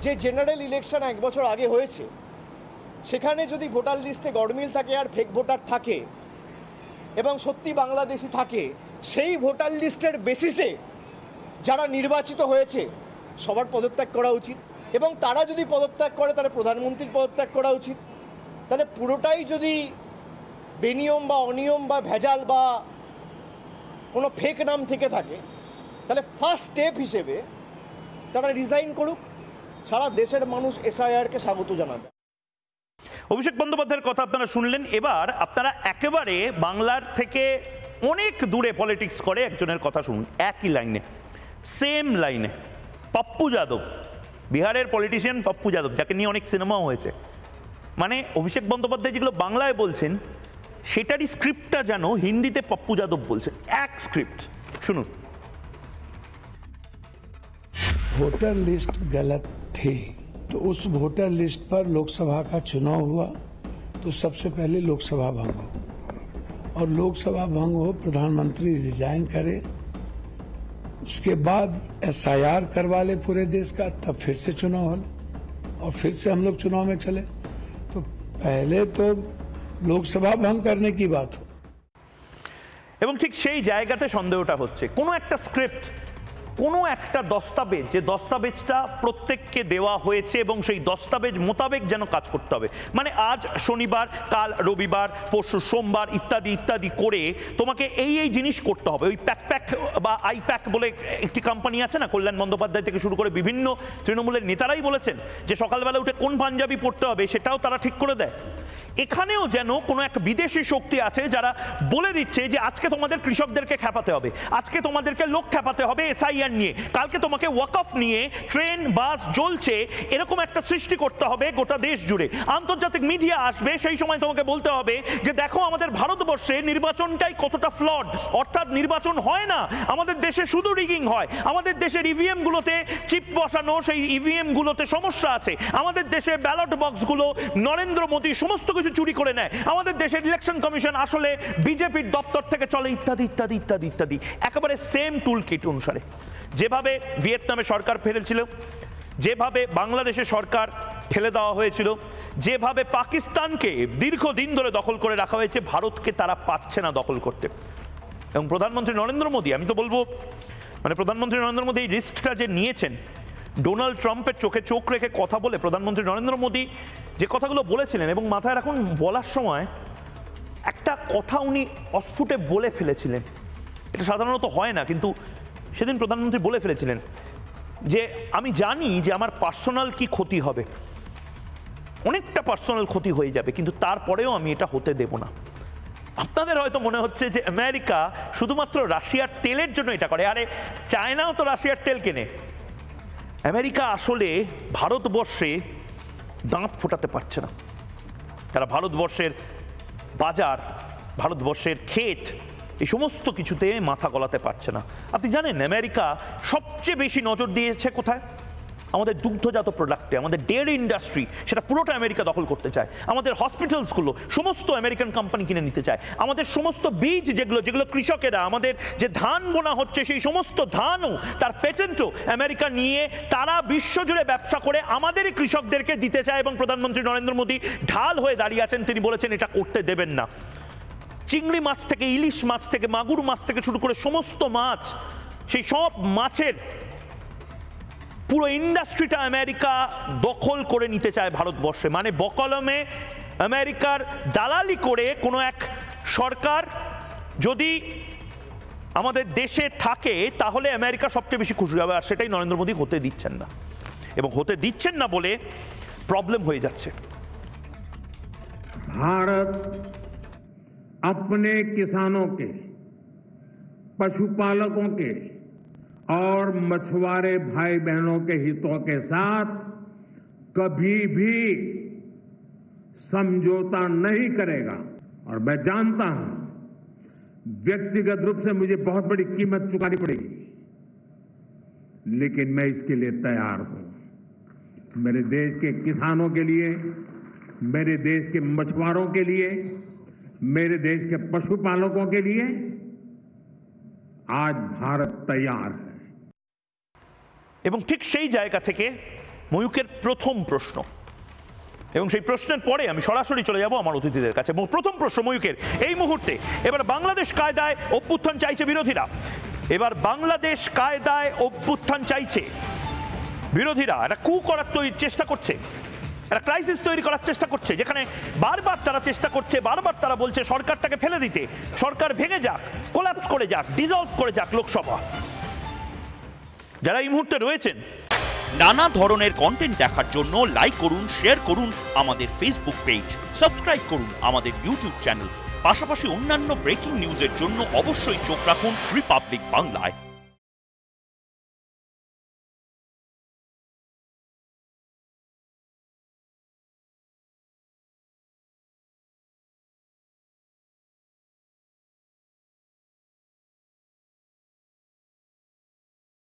যে general election 1 বছর আগে হয়েছে সেখানে যদি ভোটার লিস্টে গড়মিল থাকে আর ফেক ভোটার থাকে এবং সত্যি বাংলাদেশি থাকে, সেই ভোটার লিস্টের বেসিসে যারা নির্বাচিত হয়েছে সবার পদত্যাগ করা উচিত, এবং তারা যদি পদত্যাগ করে তাহলে প্রধানমন্ত্রীর পদত্যাগ করা উচিত। তাহলে পুরোটাই যদি বেনিয়ম বা অনিয়ম বা ভেজাল বা কোনো ফেক নাম থেকে থাকে, তাহলে ফার্স্ট স্টেপ হিসেবে তারা রিজাইন করুক। সারা দেশের মানুষ এসআইআরকে স্বাগত জানাবে। অভিষেক বন্দ্যোপাধ্যায়ের কথা আপনারা শুনলেন। এবার আপনারা একেবারে বাংলার থেকে অনেক দূরে পলিটিক্স করে একজনের কথা শুনুন, একই লাইনে, সেম লাইনে। পপ্পু যাদব, বিহারের পলিটিশিয়ান পপ্পু যাদব, যাকে নিয়ে অনেক সিনেমাও হয়েছে। মানে অভিষেক বন্দ্যোপাধ্যায় যেগুলো বাংলায় বলছেন সেটারই স্ক্রিপ্টটা যেন হিন্দিতে পপ্পু যাদব বলছেন, এক স্ক্রিপ্ট। শুনুন। वोटर लिस्ट गलत थी तो उस वोटर लिस्ट पर लोकसभा का चुनाव हुआ तो सबसे पहले लोकसभा भंग हो, और लोकसभा भंग हो, प्रधानमंत्री रिजाइन करे, उसके बाद एसआईआर करवा ले पूरे देश का, तब फिर से चुनाव हो और फिर से हम लोग चुनाव में चले। तो पहले तो लोकसभा भंग करने की बात हो। এবং ঠিক সেই জায়গাতে সন্দেহটা হচ্ছে, কোনো একটা স্ক্রিপ্ট, কোনো একটা দস্তাবেজ, যে দস্তাবেজটা প্রত্যেককে দেওয়া হয়েছে এবং সেই দস্তাবেজ মোতাবেক যেন কাজ করতে হবে। মানে আজ শনিবার, কাল রবিবার, পরশু সোমবার, ইত্যাদি ইত্যাদি করে তোমাকে এই এই জিনিস করতে হবে। ওই প্যাক বা আইপ্যাক বলে একটি কোম্পানি আছে না, কল্যাণ বন্দ্যোপাধ্যায় থেকে শুরু করে বিভিন্ন তৃণমূলের নেতারাই বলেছেন যে সকালবেলা উঠে কোন পাঞ্জাবি পড়তে হবে সেটাও তারা ঠিক করে দেয়। এখানেও যেন কোনো এক বিদেশি শক্তি আছে যারা বলে দিচ্ছে যে আজকে তোমাদের কৃষকদেরকে খেপাতে হবে, আজকে তোমাদেরকে লোক খেপাতে হবে এসআইআর নিয়ে, কালকে তোমাকে ওয়াকফ নিয়ে ট্রেন বাস জ্বলছে এরকম একটা সৃষ্টি করতে হবে গোটা দেশ জুড়ে। আন্তর্জাতিক মিডিয়া আসবে, সেই সময় তোমাকে বলতে হবে যে দেখো আমাদের ভারতবর্ষে নির্বাচনটাই কতটা ফ্লড, অর্থাৎ নির্বাচন হয় না, আমাদের দেশে শুধু রিগিং হয়, আমাদের দেশের ইভিএম গুলোতে চিপ বসানো, সেই ইভিএম গুলোতে সমস্যা আছে, আমাদের দেশে ব্যালট বক্সগুলো নরেন্দ্র মোদী সমস্ত চুরি করে নেয়, আমাদের দেশের ইলেকশন কমিশন আসলে বিজেপির দপ্তর থেকে চলে, ইত্যাদি ইত্যাদি ইত্যাদি ইত্যাদি। একেবারে সেম টুল কিট অনুসারে যেভাবে ভিয়েতনামে সরকার ফেলেছিল, যেভাবে বাংলাদেশে সরকার ফেলে দেওয়া হয়েছিল, যেভাবে পাকিস্তানকে দীর্ঘদিন ধরে দখল করে রাখা হয়েছে, ভারতকে তারা পাচ্ছে না দখল করতে। এবং প্রধানমন্ত্রী নরেন্দ্র মোদী, আমি তো বলবো মানে প্রধানমন্ত্রী নরেন্দ্র মোদী এই রিস্কটা যে নিয়েছেন, ডোনাল্ড ট্রাম্পের চোখে চোখ রেখে কথা বলে প্রধানমন্ত্রী নরেন্দ্র মোদী যে কথাগুলো বলেছিলেন, এবং মাথায় রাখুন বলার সময় একটা কথা উনি অস্ফুটে বলে ফেলেছিলেন, এটা সাধারণত হয় না, কিন্তু সেদিন প্রধানমন্ত্রী বলে ফেলেছিলেন যে আমি জানি যে আমার পার্সোনাল কি ক্ষতি হবে, অনেকটা পার্সোনাল ক্ষতি হয়ে যাবে, কিন্তু তারপরেও আমি এটা হতে দেব না। আপনাদের হয়তো মনে হচ্ছে যে আমেরিকা শুধুমাত্র রাশিয়ার তেলের জন্য এটা করে, আরে চায়নাও তো রাশিয়ার তেল কেনে। আমেরিকা আসলে ভারতবর্ষে দাঁত ফোটাতে পারছে না, তারা ভারতবর্ষের বাজার, ভারতবর্ষের ক্ষেত, এই সমস্ত কিছুতে মাথা গলাতে পারছে না। আপনি জানেন আমেরিকা সবচেয়ে বেশি নজর দিয়েছে কোথায়? আমাদের দুগ্ধজাত প্রোডাক্টে, আমাদের ডেয়ারি ইন্ডাস্ট্রি, সেটা পুরোটা আমেরিকা দখল করতে চায়। আমাদের হসপিটালসগুলো সমস্ত আমেরিকান কোম্পানি কিনে নিতে চায়। আমাদের সমস্ত বীজ যেগুলো কৃষকেরা, আমাদের যে ধান বোনা হচ্ছে সেই সমস্ত ধানও, তার পেটেন্টও আমেরিকা নিয়ে তারা বিশ্বজুড়ে ব্যবসা করে আমাদেরই কৃষকদেরকে দিতে চায়। এবং প্রধানমন্ত্রী নরেন্দ্র মোদী ঢাল হয়ে দাঁড়িয়ে আছেন, তিনি বলেছেন এটা করতে দেবেন না। চিংড়ি মাছ থেকে, ইলিশ মাছ থেকে, মাগুর মাছ থেকে শুরু করে সমস্ত মাছ, সেই সব মাছের পুরো ইন্ডাস্ট্রিটা আমেরিকা দখল করে নিতে চায় ভারতবর্ষে। মানে বকলমে আমেরিকার দালালি করে কোনো এক সরকার যদি আমাদের দেশে থাকে তাহলে আমেরিকা সবচেয়ে বেশি খুশি হবে, আর সেটাই নরেন্দ্র মোদী হতে দিচ্ছেন না। এবং হতে দিচ্ছেন না বলে প্রবলেম হয়ে যাচ্ছে। भारत अपने किसानों के, पशुपालकों के और मछुआरे भाई बहनों के हितों के साथ कभी भी समझौता नहीं करेगा। और मैं जानता हूं व्यक्तिगत रूप से मुझे बहुत बड़ी कीमत चुकानी पड़ेगी, लेकिन मैं इसके लिए तैयार हूं। मेरे देश के किसानों के लिए, मेरे देश के मछुआरों के लिए, मेरे देश के पशुपालकों के लिए आज भारत तैयार है। এবং ঠিক সেই জায়গা থেকে ময়ূকের প্রথম প্রশ্ন, এবং সেই প্রশ্নের পরে আমি সরাসরি চলে যাব আমার অতিথিদের কাছে। প্রথম প্রশ্ন ময়ূকের, এই মুহূর্তে এবার বাংলাদেশ কায়দায় অভ্যুত্থান চাইছে বিরোধীরা, এবার বাংলাদেশ কায়দায় অভ্যুত্থান চাইছে বিরোধীরা, একটা কু করার চেষ্টা করছে, একটা ক্রাইসিস তৈরি করার চেষ্টা করছে, যেখানে বারবার তারা চেষ্টা করছে, বারবার তারা বলছে সরকারটাকে ফেলে দিতে, সরকার ভেঙে যাক, কোল্যাপস করে যাক, ডিসলভ করে যাক লোকসভা। যারা এই মুহূর্তে রয়েছেন, নানা ধরনের কন্টেন্ট দেখার জন্য লাইক করুন, শেয়ার করুন আমাদের ফেসবুক পেজ, সাবস্ক্রাইব করুন আমাদের ইউটিউব চ্যানেল, পাশাপাশি অন্যান্য ব্রেকিং নিউজের জন্য অবশ্যই চোখ রাখুন রিপাবলিক বাংলায়।